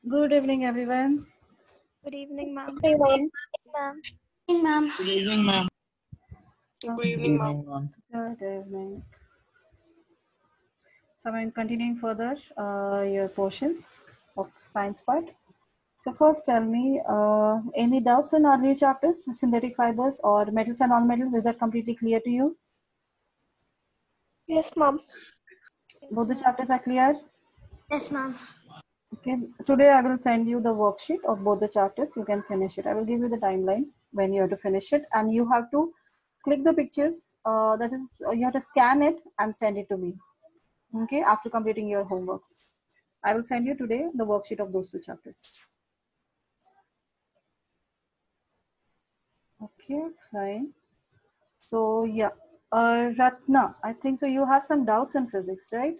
Good evening, everyone. Good evening, ma'am. Good evening, Ma'am. ma'am. Good evening, ma'am. Good evening, ma'am. Good evening. So I'm continuing further your portions of science part. So first tell me, any doubts in earlier chapters, synthetic fibers or metals and non-metals? Is that completely clear to you? Yes, ma'am. Both the chapters are clear? Yes, ma'am. Okay. Today I will send you the worksheet of both the chapters. You can finish it. I will give you the timeline when you have to finish it, and you have to click the pictures. That is, you have to scan it and send it to me. Okay, after completing your homeworks. I will send you today the worksheet of those two chapters. Okay, fine. So yeah, Ratna, I think so you have some doubts in physics, right?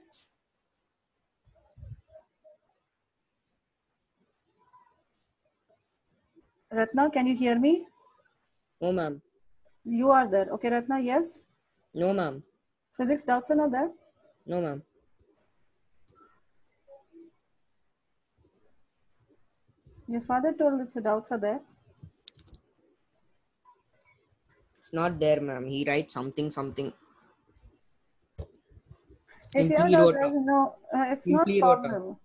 Ratna, can you hear me? No, ma'am. You are there. Okay, Ratna, yes? No, ma'am. Physics doubts are not there? No, ma'am. Your father told it's doubts are there. It's not there, ma'am. He writes something. If you have Simply doubts, wrote out. no, it's not Simply wrote out. problem.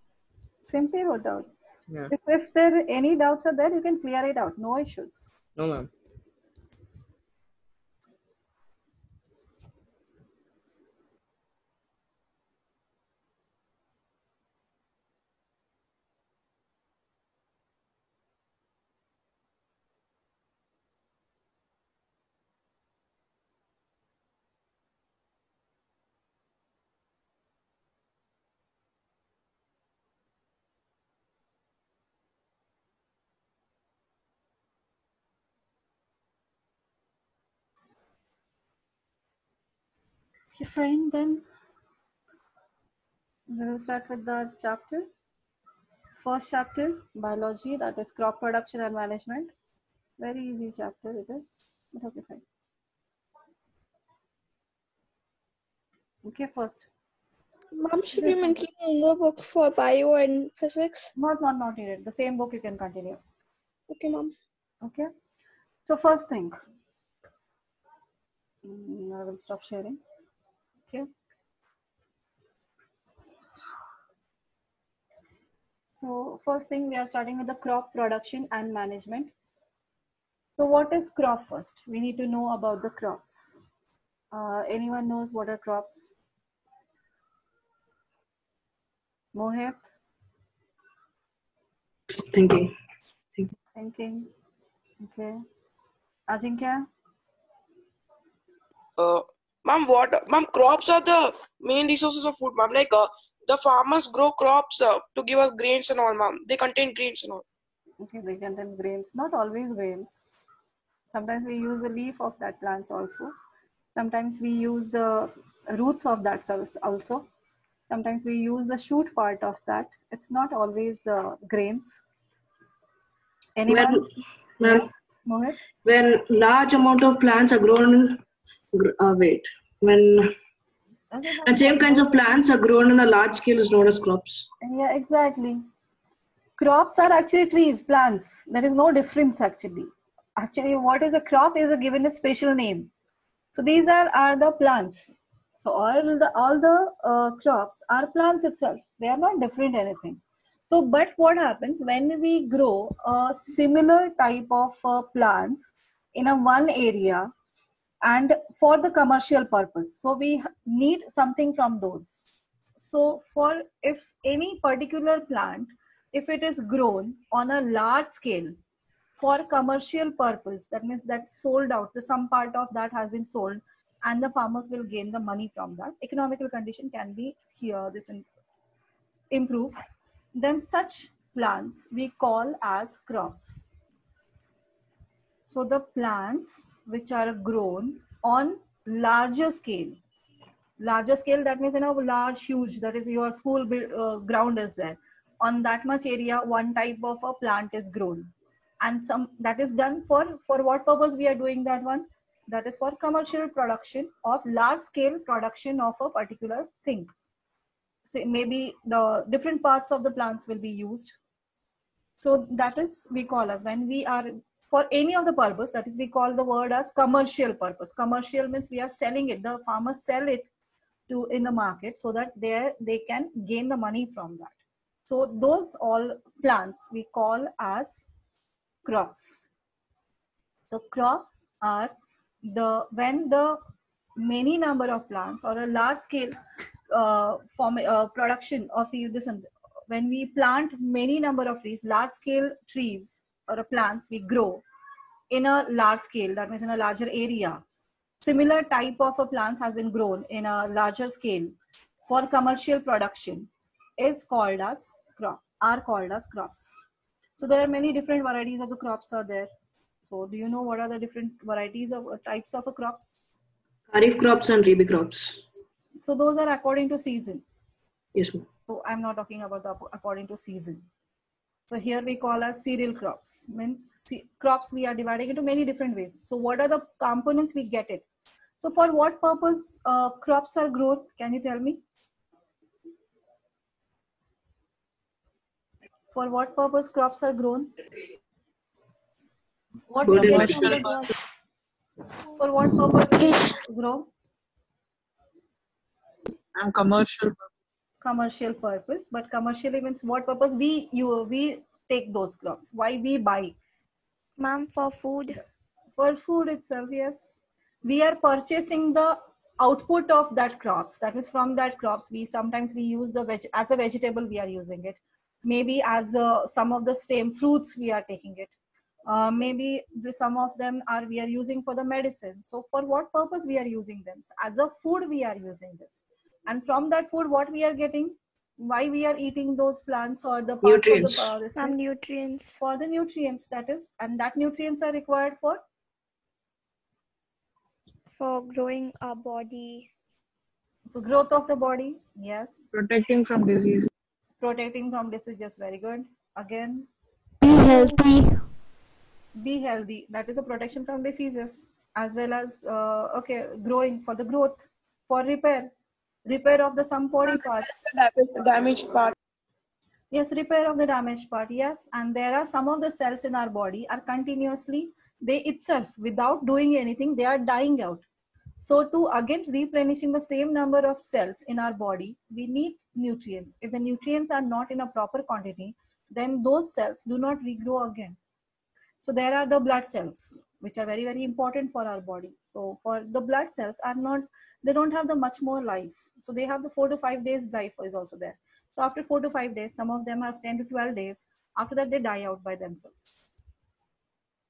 Simply wrote out. Yeah. If there any doubts are there, you can clear it out. No issues. No, ma'am. Okay, fine then. We will start with the chapter. First chapter, biology, that is crop production and management. Very easy chapter it is. Okay, fine. Okay, first. Ma'am, should we maintain another book for bio and physics? Not needed. The same book you can continue. Okay, ma'am. Okay. So first thing. I will stop sharing. Okay. So first thing, we are starting with the crop production and management. So what is crop first? We need to know about the crops. Anyone knows what are crops? Mohit? Thinking. Thinking. Okay. Ajinkya? Ma'am, crops are the main resources of food, ma'am. The farmers grow crops to give us grains and all, ma'am. They contain grains and all. Okay, they contain grains. Not always grains. Sometimes we use the leaf of that plants also. Sometimes we use the roots of that cells also. Sometimes we use the shoot part of that. It's not always the grains. Anyone? Ma'am, Yeah, Mohit? when large amount of plants are grown, when Okay, and same kinds of plants are grown on a large scale is known as crops. yeah, exactly. Crops are actually trees, plants. There is no difference actually. Actually, what is a crop is given a special name. So these are the plants. So all the crops are plants itself. They are not different anything. So, but what happens when we grow a similar type of plants in a one area and for the commercial purpose? So we need something from those. So for if any particular plant, if it is grown on a large scale for commercial purpose, that means that sold out, the some part of that has been sold and the farmers will gain the money from that, economical condition can be here, this will improve, then such plants we call as crops. So the plants which are grown on larger scale, that means large, huge, that is your school ground is there, on that much area one type of a plant is grown, and some that is done for what purpose we are doing that one, that is for commercial production of large scale production of a particular thing. Say maybe the different parts of the plants will be used. So that is we call as when we are for any of the purpose, that is we call the word as commercial purpose. Commercial means we are selling it. The farmers sell it to in the market so that they can gain the money from that. So those all plants we call as crops. So crops are when the many number of plants or a large scale production of this. When we plant many number of trees, large scale trees or plants we grow in a large scale, that means in a larger area. Similar type of a plants has been grown in a larger scale for commercial production is called as crops. So there are many different varieties of the crops are there. So do you know what are the different varieties of types of crops? Kharif crops and Rabi crops. So those are according to season. Yes, ma'am. So I'm not talking about the according to season. So here we call as cereal crops. Means crops we are dividing into many different ways. So what are the components we get it? So for what purpose crops are grown? Can you tell me? For what purpose crops are grown? What Food we and get from the vegetables. for what purpose we grow? And commercial. Commercial purpose, but commercially means what purpose we take those crops? Why we buy? Ma'am, for food. For food itself, yes. We are purchasing the output of that crops. That is from that crops. We sometimes we use the as a vegetable. We are using it. Maybe as some of the stem fruits we are taking it. Maybe some of them we are using for the medicine. So for what purpose we are using them? So as a food we are using this. And from that food, what we are getting? Why we are eating those plants or the parts Nutrients. of the Ma'am, nutrients. for the nutrients, that is, and that nutrients are required for growing our body. the growth of the body. Yes. Protecting from disease. Protecting from diseases. Very good. Again, Be healthy. be healthy. That is a protection from diseases, as well as growing for the growth, for repair of the some body parts. Damaged part. Yes, repair of the damaged part. Yes, and there are some of the cells in our body are continuously, they itself without doing anything, they are dying out. So to again replenishing the same number of cells in our body, we need nutrients. If the nutrients are not in a proper quantity, then those cells do not regrow again. So there are the blood cells, which are very, very important for our body. So for the blood cells are not, they don't have the much more life. So they have the 4 to 5 days life is also there. So after 4 to 5 days, some of them has 10 to 12 days. After that, they die out by themselves.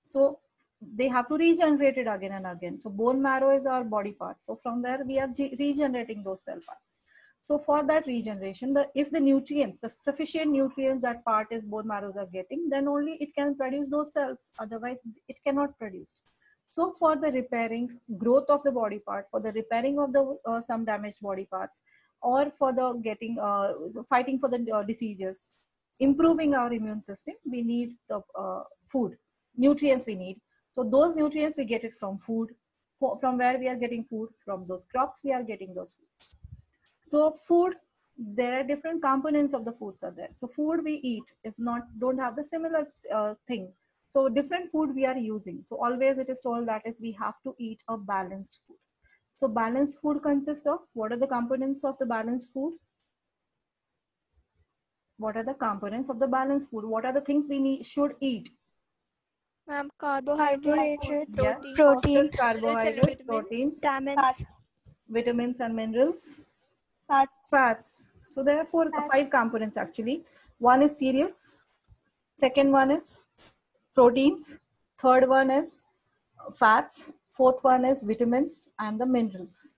So they have to regenerate it again and again. So bone marrow is our body part. So from there, we are regenerating those cell parts. So for that regeneration, if the nutrients, the sufficient nutrients that part is bone marrows are getting, then only it can produce those cells. Otherwise, it cannot produce. So for the repairing growth of the body part, for the repairing of the some damaged body parts, or for the getting fighting for the diseases, improving our immune system, we need the food, nutrients we need. So those nutrients we get it from food. From where we are getting food? From those crops we are getting those foods. So food, there are different components of the foods are there. So food we eat is don't have the similar thing. So different food we are using. So always it is told that is we have to eat a balanced food. So balanced food consists of, what are the components of the balanced food? What are the components of the balanced food? What are the things we should eat? Ma'am, carbohydrates, Yes. protein, Carbohydrates, proteins, vitamins and minerals, fats. So there are 5 components actually. One is cereals. Second one is proteins. Third one is fats. Fourth one is vitamins and the minerals.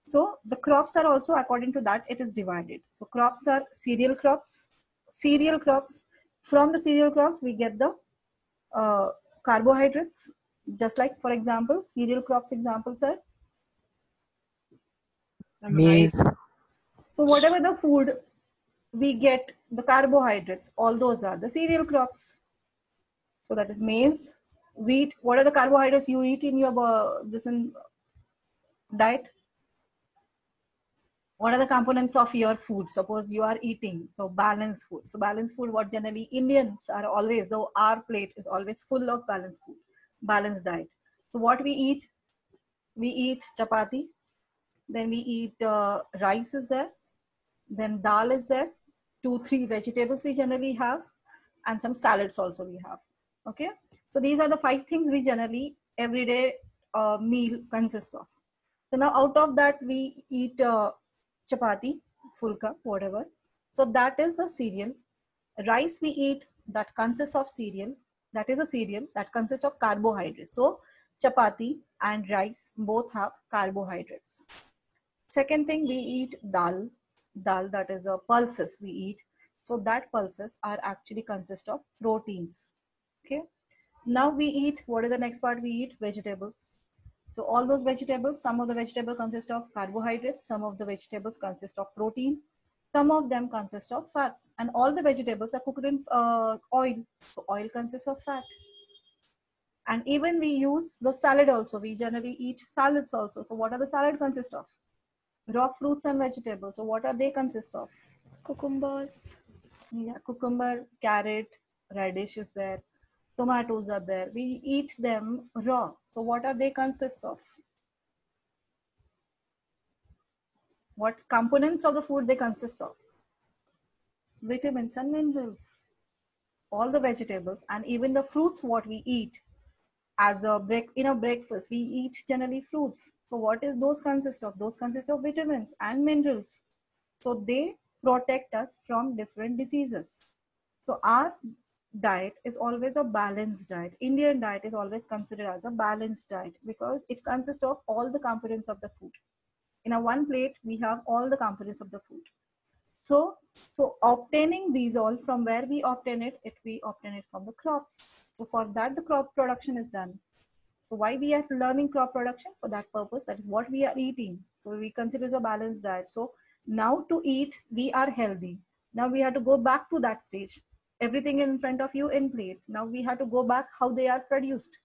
So the crops are also according to that it is divided. So crops are cereal crops. Cereal crops. From the cereal crops we get the carbohydrates. Just like for example, cereal crops examples are Maize. So whatever the food we get, the carbohydrates, all those are the cereal crops. So that is maize, wheat. What are the carbohydrates you eat in your diet? What are the components of your food? Suppose you are eating, so balanced food. So balanced food, what generally Indians are always, though our plate is always full of balanced food, balanced diet. So what we eat chapati, then we eat rice is there, then dal is there, 2-3 vegetables we generally have, and some salads also we have. Okay, so these are the 5 things we generally everyday meal consists of. So now out of that we eat chapati, fulka, whatever. So that is a cereal. Rice we eat, that consists of cereal. That is a cereal that consists of carbohydrates. So chapati and rice both have carbohydrates. Second thing, we eat dal. Dal, that is the pulses we eat. So that pulses are actually consist of proteins. Okay. Now we eat, what is the next part? We eat vegetables. So all those vegetables, some of the vegetables consist of carbohydrates, some of the vegetables consist of protein, some of them consist of fats, and all the vegetables are cooked in oil. So oil consists of fat. And even we use the salad also. We generally eat salads also. So what are the salad consist of? Raw fruits and vegetables. So what are they consist of? Cucumbers. Yeah, cucumber, carrot, radish is there, tomatoes are there. We eat them raw. So what are they consist of? What components of the food they consist of? Vitamins and minerals. All the vegetables and even the fruits what we eat as a breakfast, we eat generally fruits. So what is those consist of? Those consist of vitamins and minerals. So they protect us from different diseases. So our diet is always a balanced diet. Indian diet is always considered as a balanced diet because it consists of all the components of the food. In a one plate, we have all the components of the food. So obtaining these all, from where we obtain it, we obtain it from the crops. So for that, the crop production is done. So why we are learning crop production? For that purpose, that is what we are eating. So we consider as a balanced diet. So now to eat, we are healthy. Now we have to go back to that stage. Everything in front of you in plate. Now we have to go back how they are produced.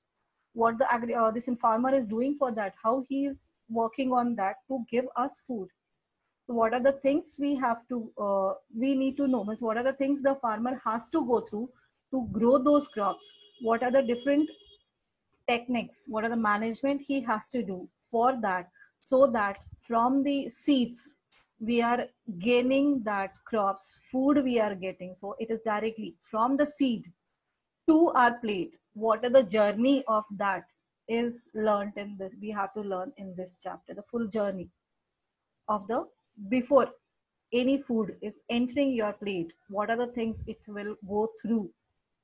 What the this farmer is doing for that. How he is working on that to give us food. So what are the things we have to, we need to know? Means what are the things the farmer has to go through to grow those crops? What are the different techniques? What are the management he has to do for that? So that from the seeds, we are gaining that crops, food we are getting. So it is directly from the seed to our plate. What are the journey of that is learned in this. We have to learn in this chapter, the full journey of the before any food is entering your plate. What are the things it will go through?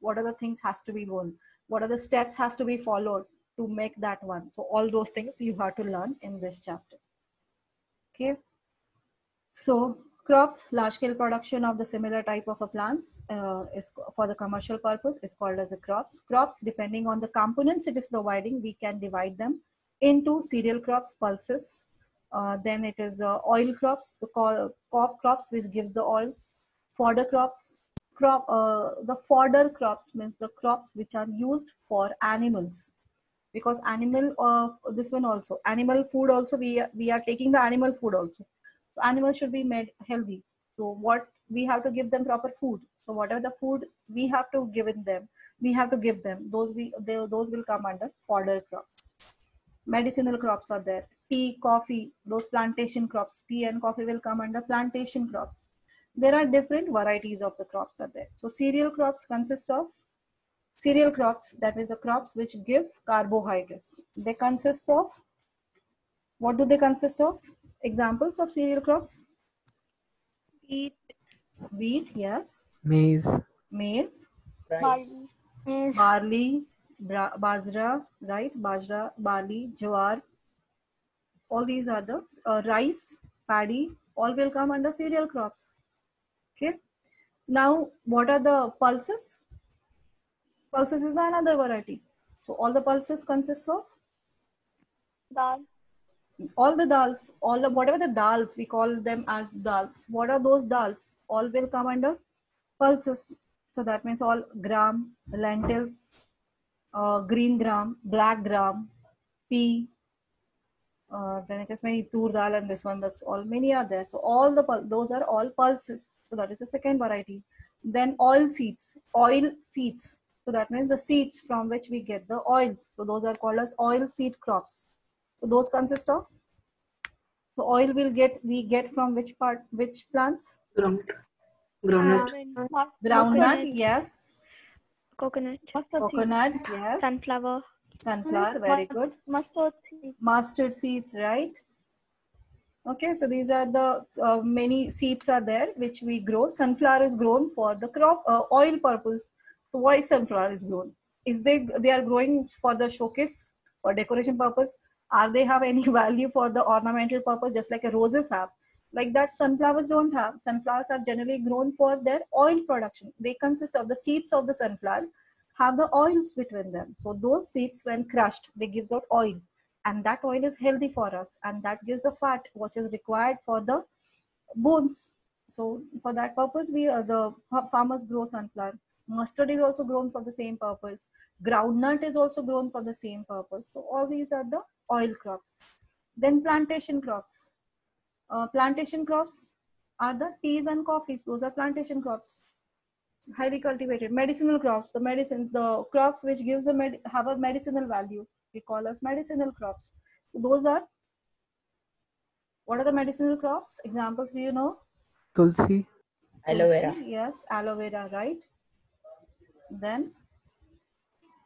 What are the things has to be done? What are the steps has to be followed to make that one? So all those things you have to learn in this chapter. Okay. So crops, large scale production of the similar type of a plants is for the commercial purpose is called as a crops. Crops, depending on the components it is providing, we can divide them into cereal crops, pulses. Then it is oil crops, the crop crops which gives the oils, fodder crops. The fodder crops means the crops which are used for animals, because animal this one also animal food also we are taking the animal food also. So animals should be made healthy. So what we have to give them proper food. So whatever the food we have to give them, we have to give them. Those will come under fodder crops. Medicinal crops are there. Tea, coffee, those plantation crops. Tea and coffee will come under plantation crops. There are different varieties of the crops are there. So cereal crops consist of cereal crops, that is the crops which give carbohydrates. They consist of, what do they consist of? Examples of cereal crops? Wheat, yes. Maize. Maize. Rice. Barley, bajra, right? Bajra, barley, jowar. All these are the rice, paddy, all will come under cereal crops. Okay. Now, what are the pulses? Pulses is another variety. So all the pulses consist of Dal. all the dals, whatever the dals we call them as dals. What are those dals? All will come under pulses. So that means all gram, lentils, green gram, black gram, pea, Then it is many tur dal and this one. That's all. Many are there. So all the those are all pulses. So that is the second variety. Then oil seeds. Oil seeds. So that means the seeds from which we get the oils. So those are called as oil seed crops. So those consist of. So oil we get from which part? Which plants? Groundnut. Groundnut. Yes. Coconut. Coconut. Yes. Sunflower. Sunflower. Very good. Mustard seed. Mustard seeds, right? Okay, so these are the many seeds are there which we grow. Sunflower is grown for the crop oil purpose. So why sunflower is grown? Is they are growing for the showcase or decoration purpose? Are they have any value for the ornamental purpose, just like a roses have? Like that, sunflowers don't have. Sunflowers are generally grown for their oil production. They consist of the seeds of the sunflower, have the oils between them. So those seeds, when crushed, they gives out oil, and that oil is healthy for us, and that gives the fat which is required for the bones. So for that purpose, the farmers grow sunflower. Mustard is also grown for the same purpose. Groundnut is also grown for the same purpose. So all these are the oil crops. Then plantation crops. Plantation crops are the teas and coffees. Those are plantation crops. Highly cultivated. Medicinal crops, the medicines, the crops which gives have a medicinal value, we call as medicinal crops. So those are, what are the medicinal crops? Examples, do you know? Tulsi. Aloe vera. Yes, aloe vera, right? Then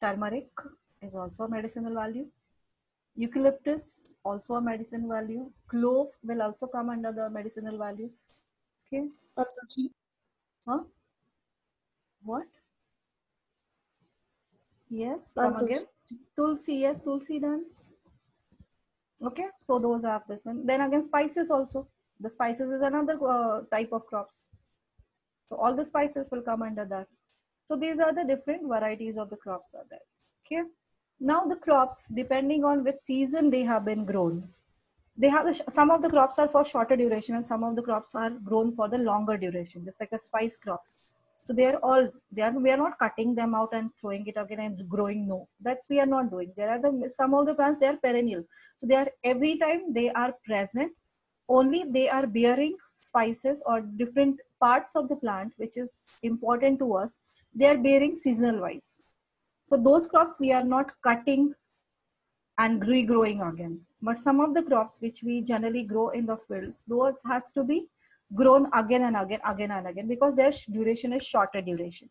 turmeric is also a medicinal value. Eucalyptus, also a medicinal value. Clove will also come under the medicinal values. Okay. Huh? What? Yes, come again. Tulsi, yes, Tulsi done. Okay, so those are this one. Then again, spices also. The spices is another type of crops. So all the spices will come under that. So these are the different varieties of the crops are there. Okay. Now the crops, depending on which season they have been grown, they have some of the crops are for shorter duration and some of the crops are grown for the longer duration, just like the spice crops. So we are not cutting them out and throwing it again and growing. No, that's we are not doing. There are some of the plants, they are perennial. So they are every time they are present, only they are bearing spices or different parts of the plant, which is important to us. They are bearing seasonal wise. So those crops we are not cutting and regrowing again. But some of the crops which we generally grow in the fields, those has to be grown again and again, because their duration is shorter duration.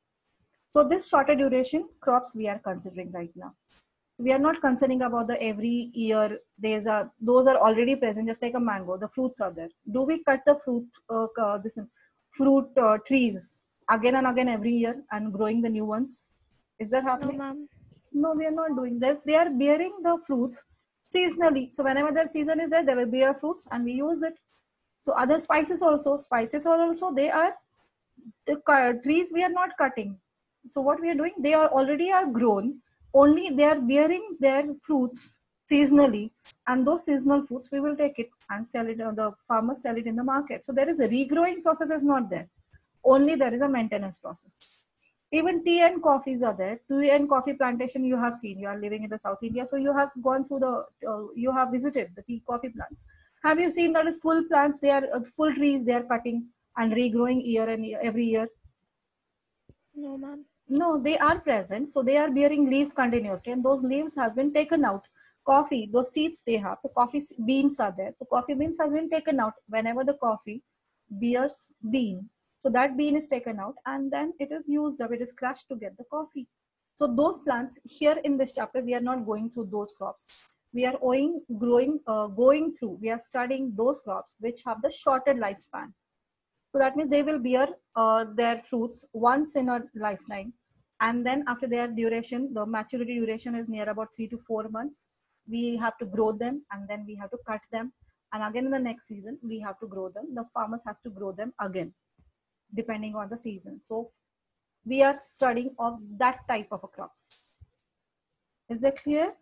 So this shorter duration crops we are considering right now. We are not considering about the every year. Those are already present, just like a mango. The fruits are there. Do we cut the fruit trees again and again every year and growing the new ones? Is that happening? No, ma'am. No, we are not doing this. They are bearing the fruits seasonally. So whenever their season is there, they will bear fruits and we use it. So other spices are also, they are the trees we are not cutting. So what we are doing, they are already grown, only they are bearing their fruits seasonally, and those seasonal fruits we will take it and sell it, the farmers sell it in the market. So there is a regrowing process is not there. Only there is a maintenance process. Even tea and coffees are there. Tea and coffee plantation you have seen. You are living in the South India, so you have gone through you have visited the tea coffee plants. Have you seen that is full plants? They are full trees. They are cutting and regrowing every year. No, ma'am. No, they are present. So they are bearing leaves continuously, and those leaves has been taken out. Coffee, those seeds they have. The coffee beans are there. So coffee beans has been taken out whenever the coffee bears bean. So that bean is taken out and then it is used up. It is crushed to get the coffee. So those plants here in this chapter, we are not going through those crops. We are going through. We are studying those crops which have the shorter lifespan. So that means they will bear their fruits once in a lifetime, and then after their duration, the maturity duration is near about 3 to 4 months. We have to grow them and then we have to cut them, and again in the next season we have to grow them. The farmers has to grow them again, depending on the season. So we are studying of that type of a crops. Is that clear?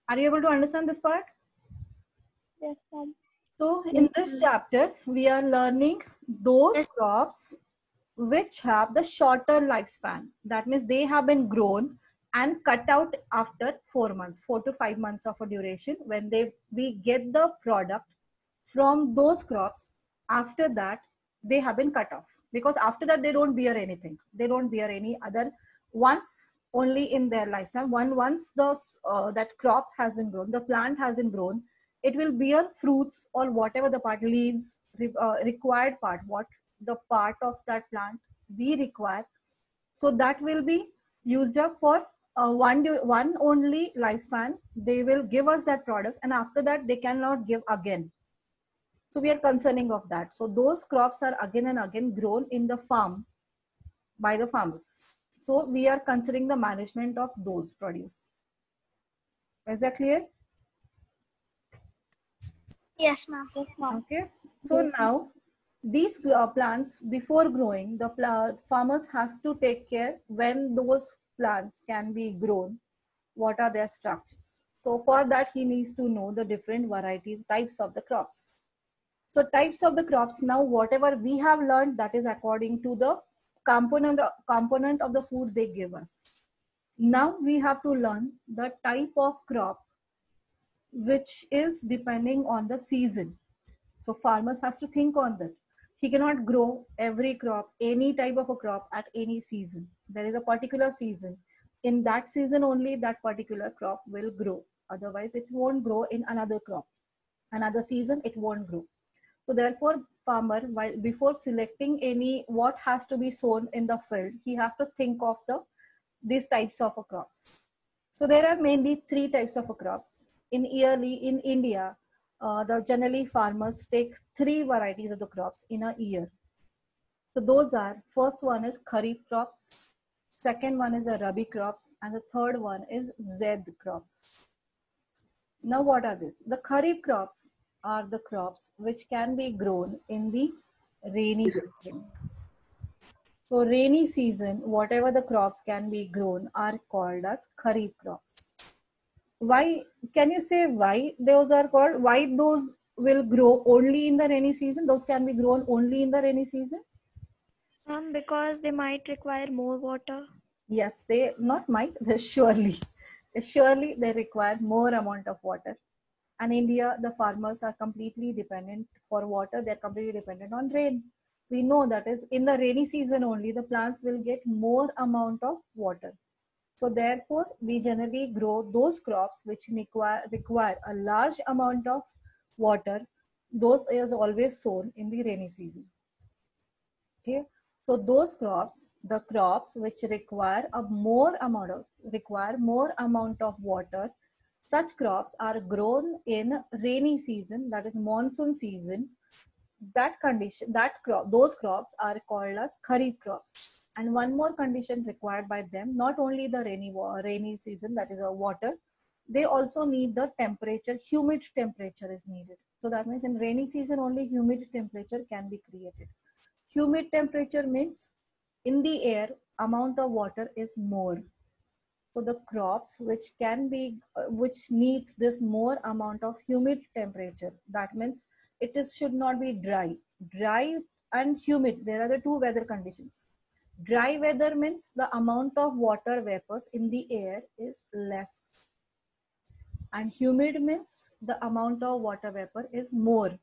Are you able to understand this part? Yes, ma'am. So in this chapter, we are learning those crops which have the shorter lifespan. That means they have been grown and cut out after 4 months, 4 to 5 months of a duration when we get the product from those crops. After that, they have been cut off, because after that they don't bear anything. They don't bear any other, once only in their lifetime. Once that crop has been grown, the plant has been grown, it will bear fruits or whatever the part, leaves, required part, what the part of that plant we require. So that will be used up for one only lifespan. They will give us that product, and after that they cannot give again. So we are concerning of that. So those crops are again and again grown in the farm by the farmers. So we are considering the management of those produce. Is that clear? Yes, ma'am. Okay. So now these plants, before growing, the farmers has to take care when those plants can be grown, what are their structures. So for that he needs to know the different varieties, types of the crops. So types of the crops, now whatever we have learned, that is according to the component of the food they give us. Now we have to learn the type of crop which is depending on the season. So farmers has to think on that. He cannot grow every crop, any type of a crop at any season. There is a particular season. In that season only that particular crop will grow. Otherwise it won't grow in another crop. Another season it won't grow. So therefore, farmer, before selecting what has to be sown in the field, he has to think of these types of crops. So there are mainly 3 types of crops. In India, generally farmers take 3 varieties of the crops in a year. So those are, first one is Kharif crops, second one is Rabi crops, and the third one is Zaid crops. Now what are these? The Kharif crops are the crops which can be grown in the rainy season. So rainy season, whatever the crops can be grown are called as Kharif crops. Why? Can you say why those are called? Why those will grow only in the rainy season? Those can be grown only in the rainy season? Because they might require more water. Yes, they not might, they surely they require more amount of water. And India, the farmers are completely dependent for water. They're completely dependent on rain. We know that is in the rainy season only the plants will get more amount of water. So therefore, we generally grow those crops which require a large amount of water. Those is always sown in the rainy season. Okay. So those crops, the crops which require more amount of water, such crops are grown in rainy season, that is monsoon season. Those crops are called as Kharif crops. And one more condition required by them, not only the rainy season, that is a water, they also need the temperature, humid temperature is needed. So that means in rainy season only humid temperature can be created. Humid temperature means in the air amount of water is more. So the crops which needs this more amount of humid temperature, that means should not be dry and humid. There are the 2 weather conditions. Dry weather means the amount of water vapors in the air is less, and humid means the amount of water vapor is more.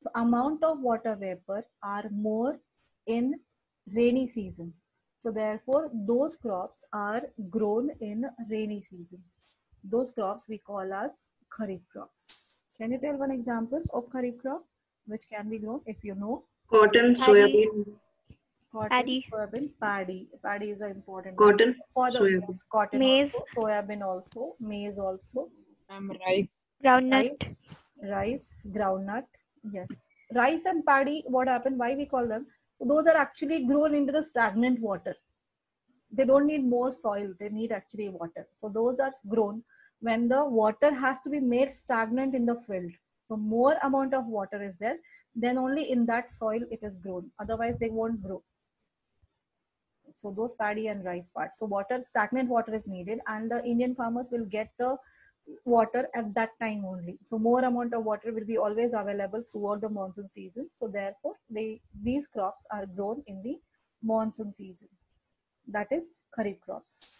So amount of water vapor are more in rainy season. So therefore, those crops are grown in rainy season. Those crops we call as Kharif crops. Can you tell one example of Kharif crop which can be grown if you know? Cotton, soybean. Cotton, Paddy. soybean, paddy. Paddy is an important Cotton, for the soybean. cotton, Maize. also, soybean also, maize also, Rice. Groundnut. rice, groundnut. Yes, rice and paddy. What happened? Why we call them? Those are actually grown into the stagnant water. They don't need more soil. They need actually water. So those are grown when the water has to be made stagnant in the field. So more amount of water is there, then only in that soil it is grown. Otherwise they won't grow. So those paddy and rice part. So stagnant water is needed, and the Indian farmers will get the water at that time only. So more amount of water will be always available throughout the monsoon season. So therefore these crops are grown in the monsoon season. That is Kharif crops.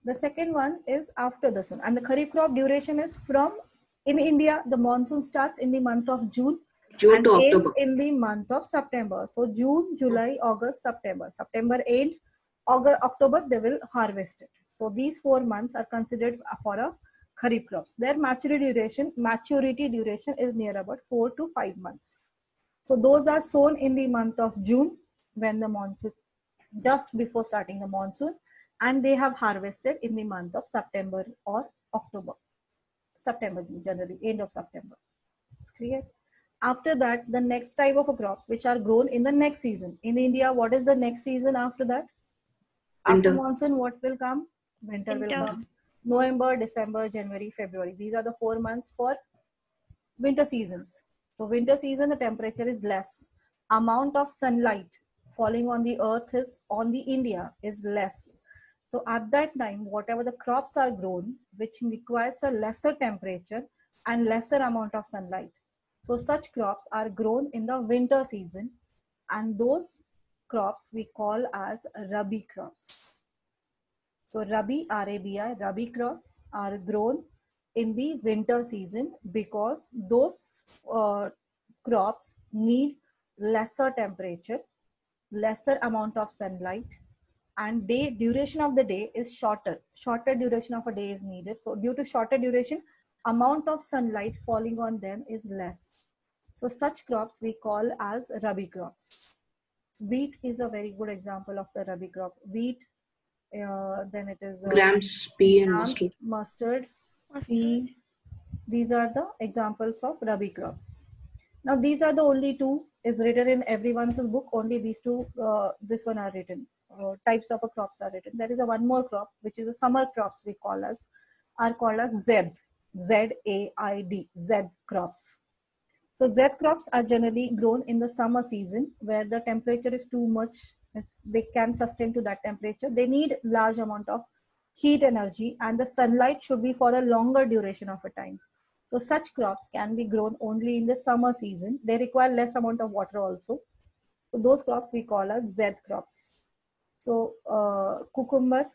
The second one is after this one. And the Kharif crop duration is from, in India, the monsoon starts in the month of June June and to ends October. in the month of September. So June, July, August, September. September end, August, October, they will harvest it. So these 4 months are considered for a Kharif crops. Their maturity duration is near about 4 to 5 months. So those are sown in the month of June when the monsoon, just before starting the monsoon, and they have harvested in the month of September or October. September generally, end of September. It's clear. After that, the next type of crops which are grown in the next season. In India, what is the next season after that? After Winter. monsoon, what will come? Winter will Winter. come. November, December, January, February. These are the 4 months for winter seasons. So winter season, the temperature is less. Amount of sunlight falling on the earth is on the India is less. So at that time, whatever the crops are grown, which requires a lesser temperature and lesser amount of sunlight. So such crops are grown in the winter season, and those crops we call as Rabi crops. So Rabi, R-A-B-I, Rabi crops are grown in the winter season because those crops need lesser temperature, lesser amount of sunlight, and duration of the day is shorter. Shorter duration of a day is needed. So due to shorter duration, amount of sunlight falling on them is less. So such crops we call as Rabi crops. Wheat is a very good example of the Rabi crop. Wheat, then it is Grams, pea, and grams, mustard. mustard, Mustard. pea. These are the examples of Rabi crops. Now these are the only two is written in everyone's book. Only these two, this one are written. Types of crops are written. There is a one more crop which is a summer crops we call as are called as Z, Z-A-I-D, Z crops. So Z crops are generally grown in the summer season where the temperature is too much. They can sustain to that temperature. They need large amount of heat energy and the sunlight should be for a longer duration of a time. So such crops can be grown only in the summer season. They require less amount of water also. So those crops we call as Z crops. So cucumber,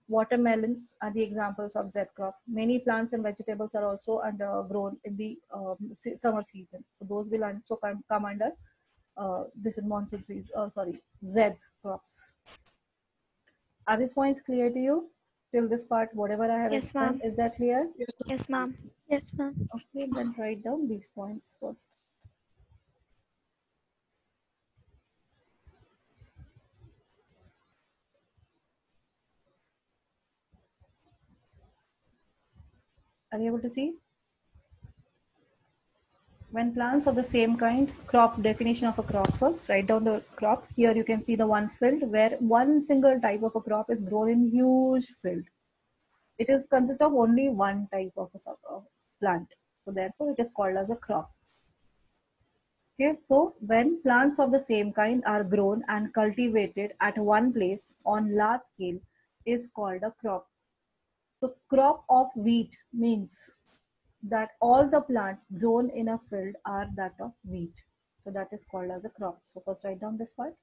watermelons are the examples of Z crop. Many plants and vegetables are also grown in the summer season. So those will also come under this monsoon season. Z crops. Are these points clear to you? Till this part, whatever I have Yes, explained, ma'am. is that clear? Yes, ma'am. Yes, ma'am. Okay, then write down these points first. Are you able to see? When plants of the same kind, crop, definition of a crop first, write down the crop. Here you can see the one field where one single type of a crop is grown in huge field. It is consists of only one type of a plant. So therefore it is called as a crop. Okay, so when plants of the same kind are grown and cultivated at one place on large scale is called a crop. So crop of wheat means that all the plant grown in a field are that of wheat. So that is called as a crop. So first write down this part.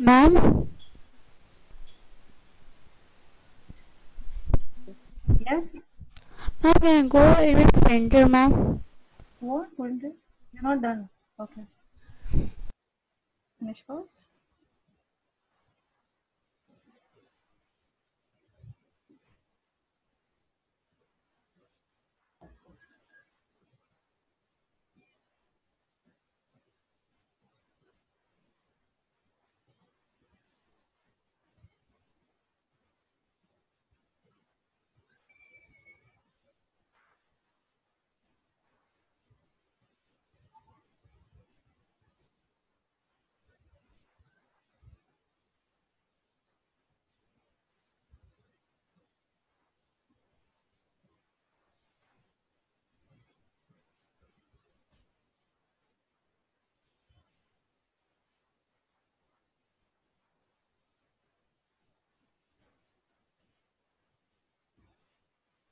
Ma'am, Yes? ma'am, can I go a little bit center, ma'am? What? Couldn't it? You're not done. Okay. Finish first.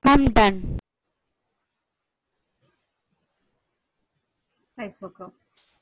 I'm done. Types of crops.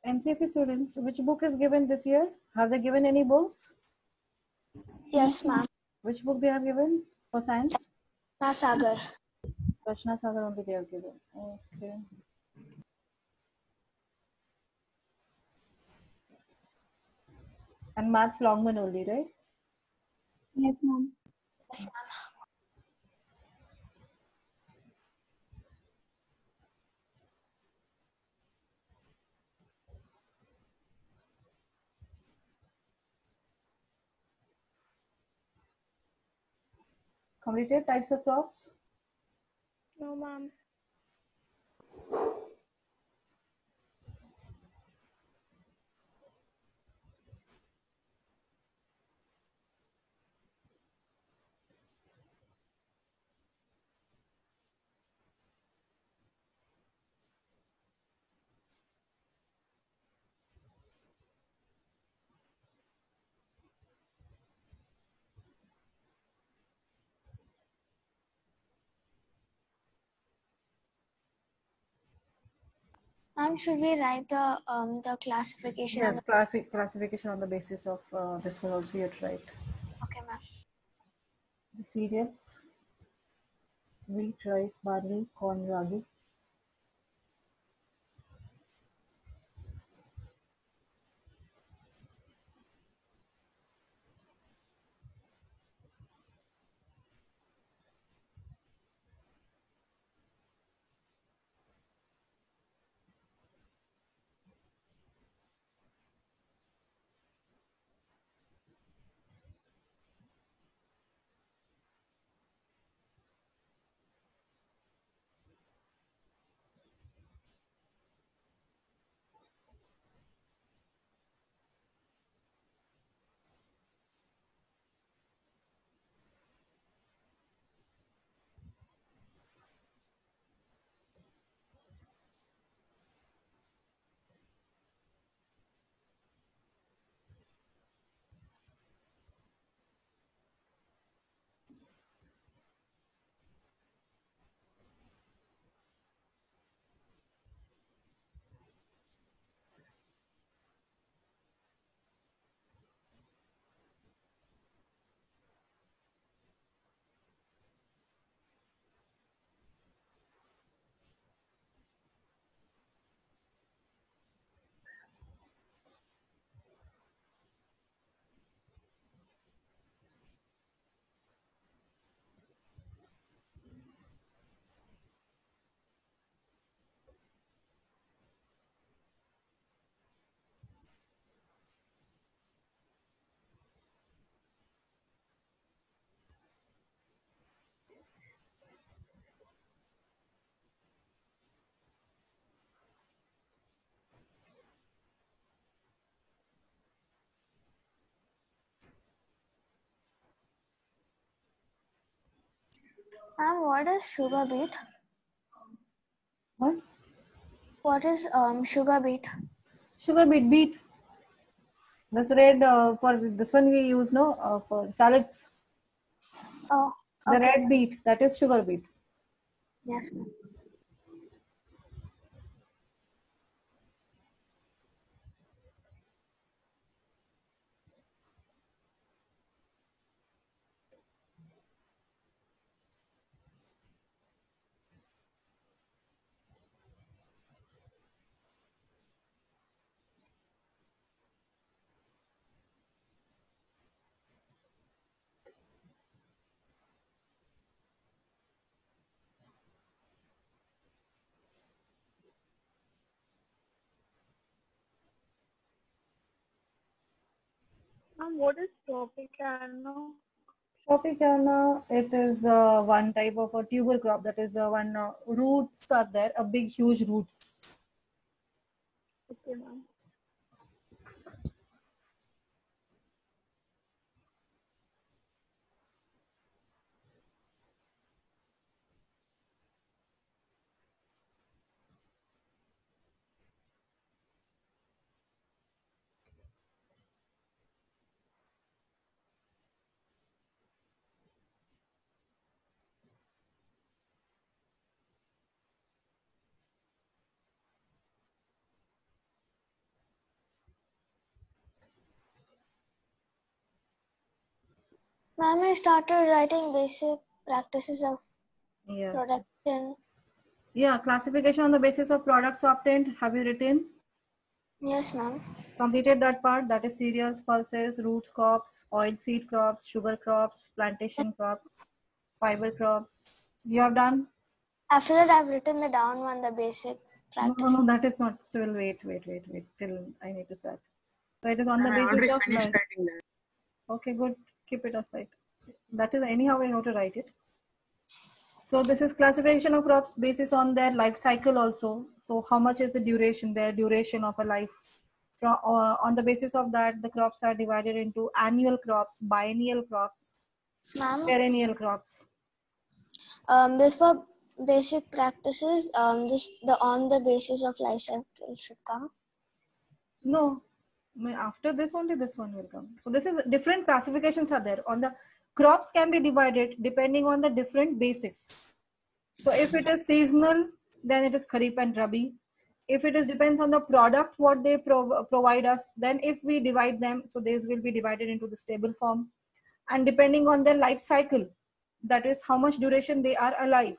NCFE students, which book is given this year? Have they given any books? Yes, ma'am. Which book they have given for science? Sagar. Rachna Sagar only they have given. Okay. And maths Longman only, right? Yes, ma'am. Yes, ma'am. Completed types of crops. No, ma'am. Should we write the classification on Yes, classification on the basis of this one also you have to write. Okay, ma'am. The cereals, wheat, rice, barley, corn, ragi. Ma'am, what is sugar beet? What? What is sugar beet? Sugar beet. That's red for this one we use for salads. Oh, The okay. red beet, that is sugar beet. Yes, ma'am. What is Tropicana? Tropicana, it is one type of a tuber crop. That is one roots are there, a big huge roots. Okay, ma'am. Ma'am, I started writing basic practices of Yes. production. Yeah, classification on the basis of products obtained. Have you written? Yes, ma'am. Completed that part. That is cereals, pulses, roots crops, oilseed crops, sugar crops, plantation crops, fiber crops. You have done? After that, I've written the down one, the basic practice. No, that is not. Still, wait. Till I need to start. So it is on the I basis already of finished life. writing that. Okay, good. Keep it aside. That is anyhow I have to write it. So this is classification of crops basis on their life cycle also. So how much is the duration, their duration of a life. On the basis of that, the crops are divided into annual crops, biennial crops, Ma'am, perennial crops. before basic practices, this the on the basis of life cycle should come. No, after this only this one will come. So this is different classifications are there. On the crops can be divided depending on the different basics. So if it is seasonal, then it is Kharif and Rabi. If it is depends on the product what they provide us, then if we divide them, so these will be divided into the stable form, and depending on their life cycle, that is how much duration they are alive.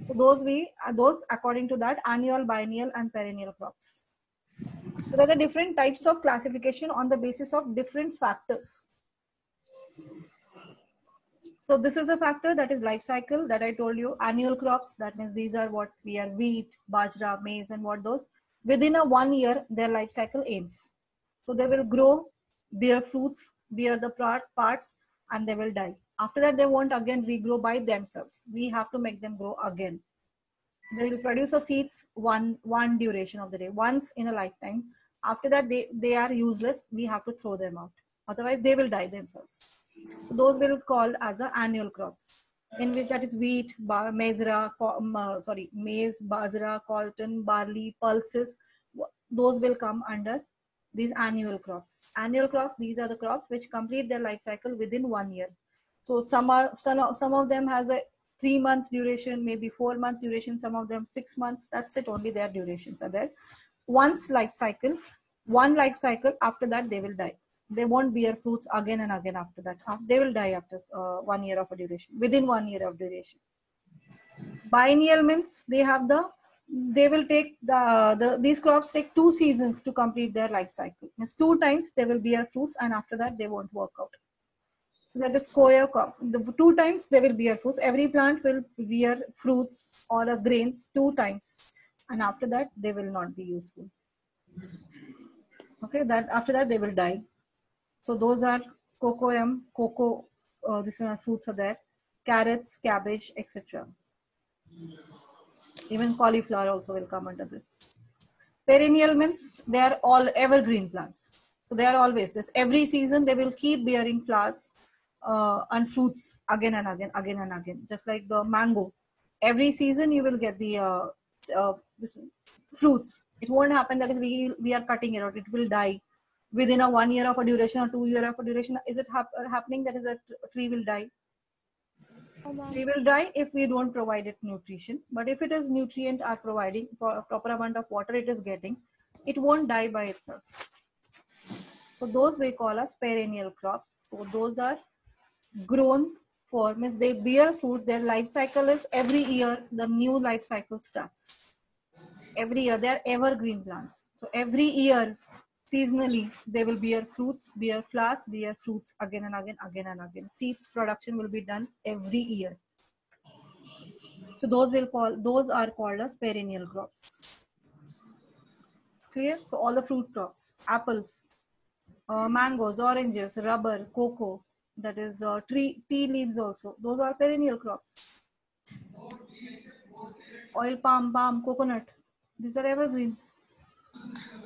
So those according to that, annual, biennial, and perennial crops. So there are different types of classification on the basis of different factors. So this is the factor, that is life cycle, that I told you. Annual crops, that means these are what we are: wheat, bajra, maize, and what those. Within a 1 year, their life cycle ends. So they will grow, bear fruits, bear the parts, and they will die. After that, they won't again regrow by themselves. We have to make them grow again. They will produce a seeds one duration of the day, once in a lifetime. After that, they are useless. We have to throw them out. Otherwise, they will die themselves. So those will be called as the annual crops, in which that is wheat, maize, bajra, cotton, barley, pulses. Those will come under these annual crops. Annual crops, these are the crops which complete their life cycle within 1 year. So some of them has a 3 months duration, maybe 4 months duration, some of them 6 months. That's it, only their durations are there. One life cycle, after that they will die. They won't bear fruits again and again after that. They will die after 1 year of a duration, within 1 year of duration. Biennial means they will take these crops take 2 seasons to complete their life cycle. Means 2 times they will bear fruits, and after that they won't work out. That is coir crop. The 2 times they will bear fruits. Every plant will bear fruits or grains 2 times, and after that they will not be useful. Okay, that after that they will die. So those are cocoyam, cocoa. These are fruits are there. Carrots, cabbage, etc. Even cauliflower also will come under this. Perennial means they are all evergreen plants. So they are always this. Every season they will keep bearing flowers and fruits again and again. Just like the mango. Every season you will get the this fruits. It won't happen that is we are cutting it out. It will die within a 1 year of a duration or 2 year of a duration. Is it happening that is a tree will die? Tree will die if we don't provide it nutrition. But if it is nutrient are providing proper amount of water it is getting, it won't die by itself. So those we call as perennial crops. So those are grown for, means they bear fruit. Their life cycle is every year the new life cycle starts. Every year they are evergreen plants. So every year seasonally they will bear fruits, bear flowers, bear fruits again and again. Seeds production will be done every year. So those are called as perennial crops. It's clear? So all the fruit crops, apples, mangoes, oranges, rubber, cocoa, that is tea leaves also. Those are perennial crops. Oil palm, coconut. These are evergreen.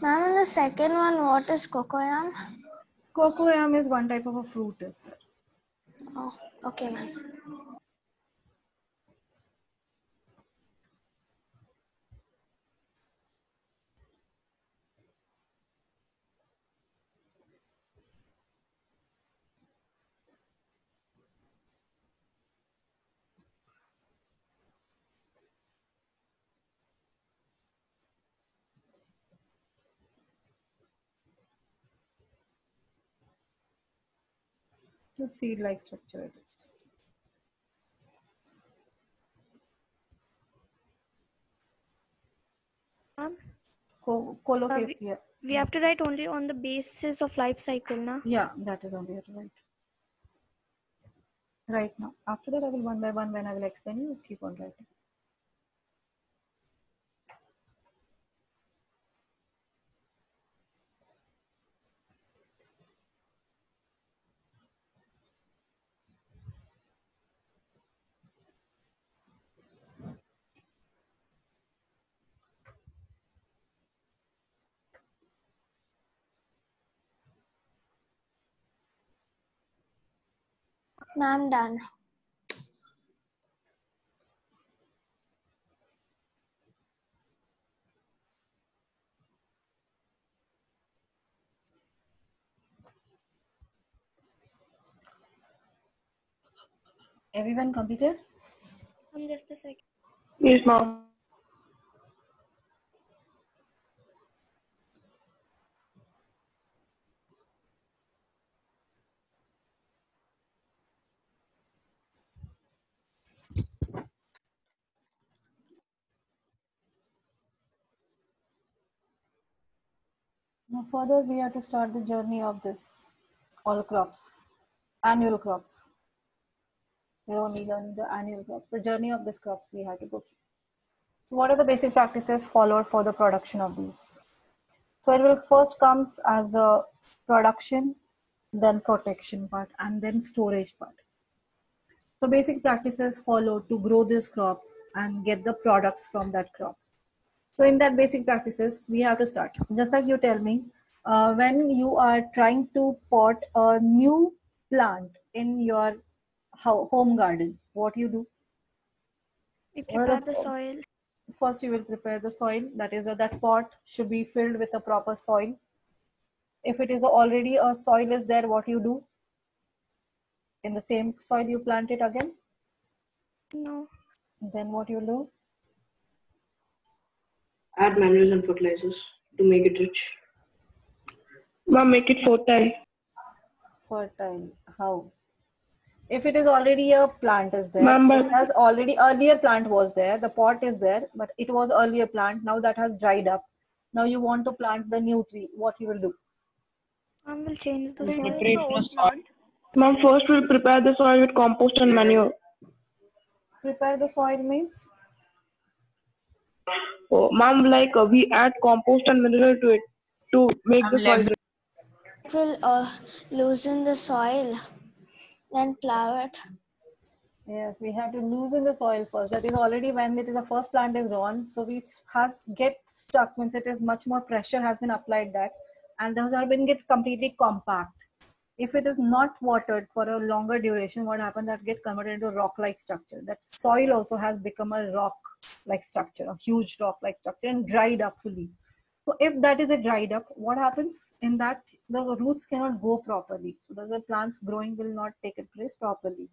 Ma'am, in the second one, what is cocoyam? Cocoyam is one type of a fruit, is there? Oh, okay, ma'am. The seed-like structure it is. Colocasia. We have to write only on the basis of life cycle, na? Yeah, that is only right. Right now. After that, I will one by one, when I will explain you, keep on writing. Ma'am, done. Everyone completed? Just a second. Yes, ma'am. Now further we have to start the journey of this all crops, annual crops. We're only learning the annual crops. The journey of these crops we have to go through. So what are the basic practices followed for the production of these? So it will first comes as a production, then protection part, and then storage part. So basic practices followed to grow this crop and get the products from that crop. So in that basic practices, we have to start. Just like you tell me, when you are trying to pot a new plant in your home garden, what you do? We What are prepare the the soil. First you will prepare the soil. That is, that pot should be filled with a proper soil. If it is already a soil is there, what you do? In the same soil you plant it again. No. Then what you do? Add manures and fertilizers to make it rich. Ma'am, make it fertile. Fertile. How? If it is already a plant is there, Ma'am, it has already earlier plant was there, the pot is there, but it was earlier plant, now that has dried up. Now you want to plant the new tree, what you will do? Mom will change the soil. Preparation of soil. Ma'am, first we'll prepare the soil with compost and manure. Prepare the soil means? Oh, ma'am, we add compost and manure to it to make the soil rich. It will loosen the soil, then plow it. Yes, we have to loosen the soil first. That is already when it is a first plant is grown. So it has get stuck, means it is much more pressure has been applied that, and those have been get completely compact. If it is not watered for a longer duration, what happens that get converted into rock-like structure. That soil also has become a rock-like structure, a huge rock-like structure, and dried up fully. So if that is a dried up, what happens in that the roots cannot go properly. So the plants growing will not take place properly.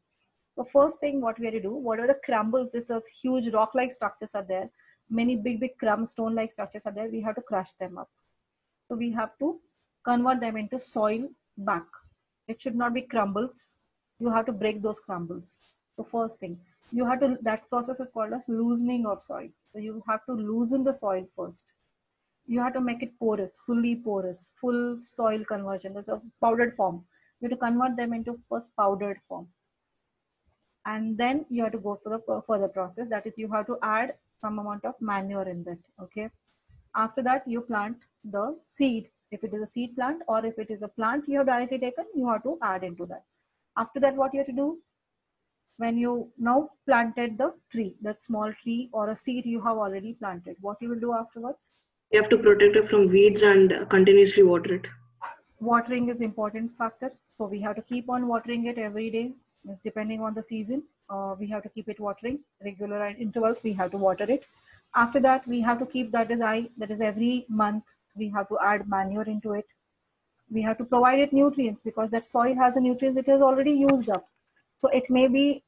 So first thing what we have to do, whatever the crumbles, this huge rock-like structures are there, many big stone-like structures are there, we have to crush them up. So we have to convert them into soil back. It should not be crumbles. You have to break those crumbles. So first thing, you have to, that process is called as loosening of soil. So you have to loosen the soil first. You have to make it porous, fully porous, full soil conversion. There's a powdered form. You have to convert them into first powdered form. And then you have to go for the further process. That is, you have to add some amount of manure in that. Okay. After that, you plant the seed. If it is a seed plant or if it is a plant you have directly taken, you have to add into that. After that, what you have to do, when you now planted the tree, that small tree or a seed you have already planted, what you will do afterwards? You have to protect it from weeds and continuously water it. Watering is important factor. So we have to keep on watering it every day. It's depending on the season. We have to keep it watering. Regular intervals, we have to water it. After that, we have to keep that is every month we have to add manure into it. We have to provide it nutrients because that soil has a nutrients it has already used up. So it may be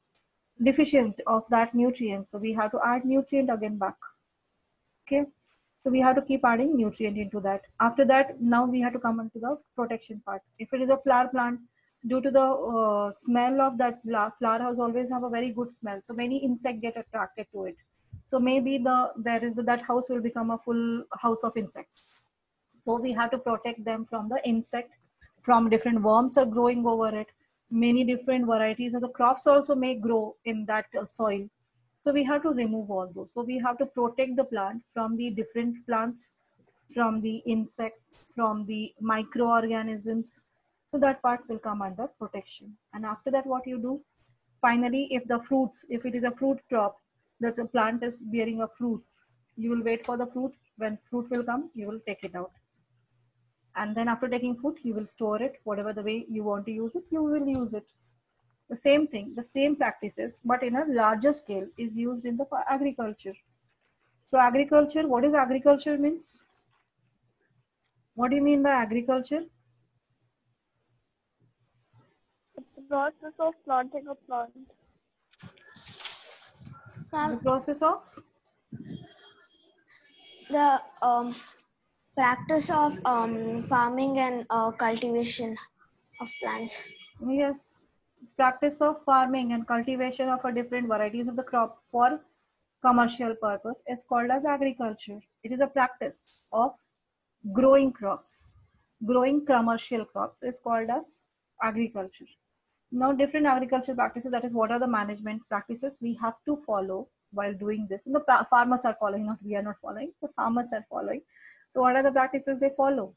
deficient of that nutrient. So we have to add nutrient again back. Okay. So we have to keep adding nutrient into that. After that, now we have to come into the protection part. If it is a flower plant, due to the smell of that flower house always have a very good smell. So many insects get attracted to it. So maybe that house will become a full house of insects. So we have to protect them from the insect, from different worms are growing over it. Many different varieties of the crops also may grow in that soil. So we have to remove all those. So we have to protect the plant from the different plants, from the insects, from the microorganisms. So that part will come under protection. And after that, what you do? Finally, if it is a fruit crop, that the plant is bearing a fruit, you will wait for the fruit. When fruit will come, you will take it out. And then after taking fruit, you will store it. Whatever the way you want to use it, you will use it. The same thing, the same practices, but in a larger scale is used in the agriculture. So agriculture, what is agriculture means? What do you mean by agriculture? It's the process of planting a plant. The process of? The practice of farming and cultivation of plants. Yes. Practice of farming and cultivation of a different varieties of the crop for commercial purpose is called as agriculture. It is a practice of growing crops. growing commercial crops is called as agriculture. Now, different agricultural practices, that is, what are the management practices we have to follow while doing this? And the farmers are following, not we are not following, the farmers are following. So, what are the practices they follow?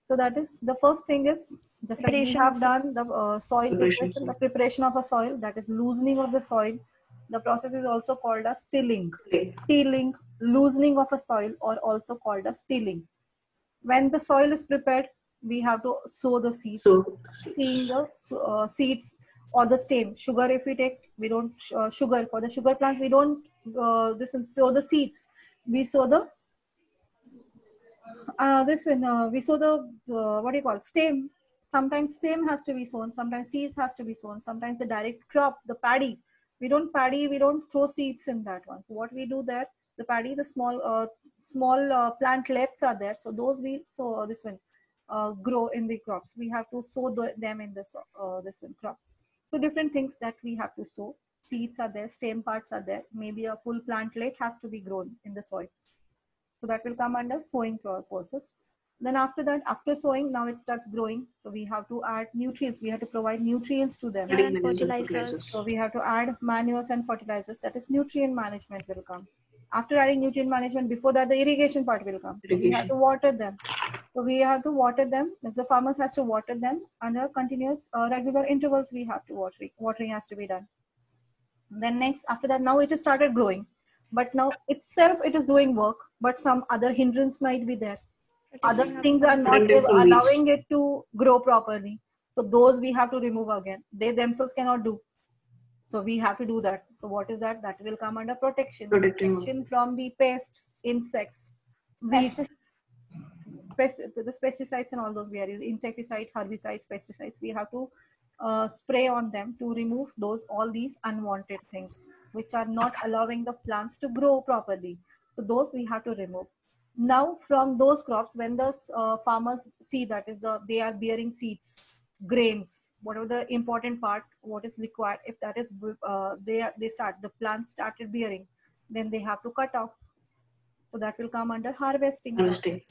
So, that is the first thing is just like we Preparation have of done the soil Preparation of preparation, the soil. preparation of a soil, that is loosening of the soil. The process is also called as tilling. Okay. Tilling, loosening of a soil, or also called as tilling. When the soil is prepared, we have to sow the seeds. So, Seeing the seeds or the stem. Sugar, if we take, we don't sugar for the sugar plants. We don't this one sow the seeds. We sow the we sow the what do you call stem. Sometimes stem has to be sown. Sometimes seeds has to be sown. Sometimes the direct crop, the paddy. We don't throw seeds in that one. So what we do there, the paddy, the small plantlets are there. So those we sow this one grow in the crops. We have to sow them in this one crops. So different things that we have to sow. Seeds are there, stem parts are there. Maybe a full plantlet has to be grown in the soil. So that will come under sowing process. Then after that, after sowing, now it starts growing. So we have to add nutrients. We have to provide nutrients to them. and manures and fertilizers. So we have to add manures and fertilizers. That is nutrient management will come. After adding nutrient management, before that the irrigation part will come. So we have Irrigation. to water them. So we have to water them. The farmers has to water them under continuous regular intervals. We have to watering has to be done. Then next, after that, now it has started growing. But now itself it is doing work, but some other hindrance might be there. Other Protecting things are not Protecting from weeds. allowing it to grow properly. So those we have to remove again. They themselves cannot do. So we have to do that. So what is that? That will come under protection. Protecting. Protection from the pests, insects, weeds, the pesticides and all those we are using. Insecticide, herbicides, pesticides. We have to spray on them to remove all these unwanted things which are not allowing the plants to grow properly. So those we have to remove. Now from those crops, when the farmers see that is they are bearing seeds, grains, whatever the important part, what is required, if that is the plants started bearing, then they have to cut off. So that will come under harvesting. Harvesting.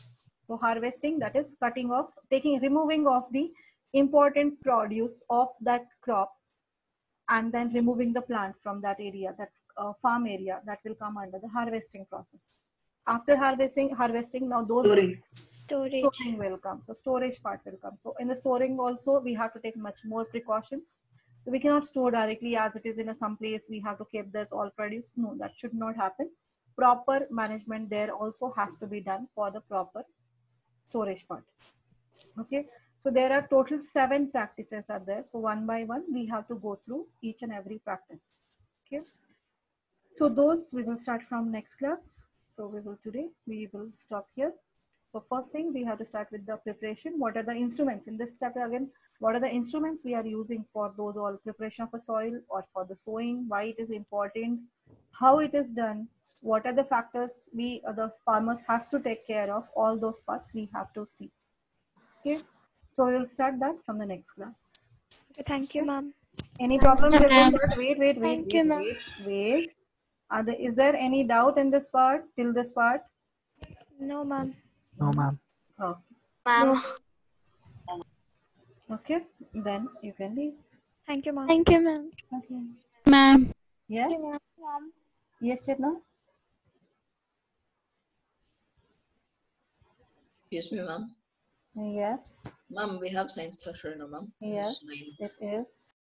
So harvesting, that is cutting off, removing of the important produce of that crop, and then removing the plant from that area, that farm area, that will come under the harvesting process. After harvesting, now those Storage. storing will come. So storage part will come. So in the storing also, we have to take much more precautions. So we cannot store directly as it is in some place. We have to keep this all produce. No, that should not happen. Proper management there also has to be done for the proper storage part. Okay. So there are total 7 practices are there. So one by one, we have to go through each and every practice. Okay. So those we will start from next class. So we will stop here. So first thing, we have to start with the preparation. What are the instruments in this chapter again? What are the instruments we are using for those all preparation of a soil or for the sowing? Why it is important? How it is done? What are the factors the farmers has to take care of? All those parts we have to see. Okay. So we will start that from the next class. Okay, thank you, ma'am. Any problem? Ma'am. Wait. Thank you, ma'am. Wait. Is there any doubt in this part, till this part? No, ma'am. No, ma'am. Oh, Ma'am. okay. Then you can leave. Thank you, ma'am. Thank you, ma'am. Okay. Ma'am. Yes? Ma'am. Yes, Chetna? Excuse me, ma'am. Yes. Ma'am, we have science class right now, ma'am. Yes, It's 9. it is.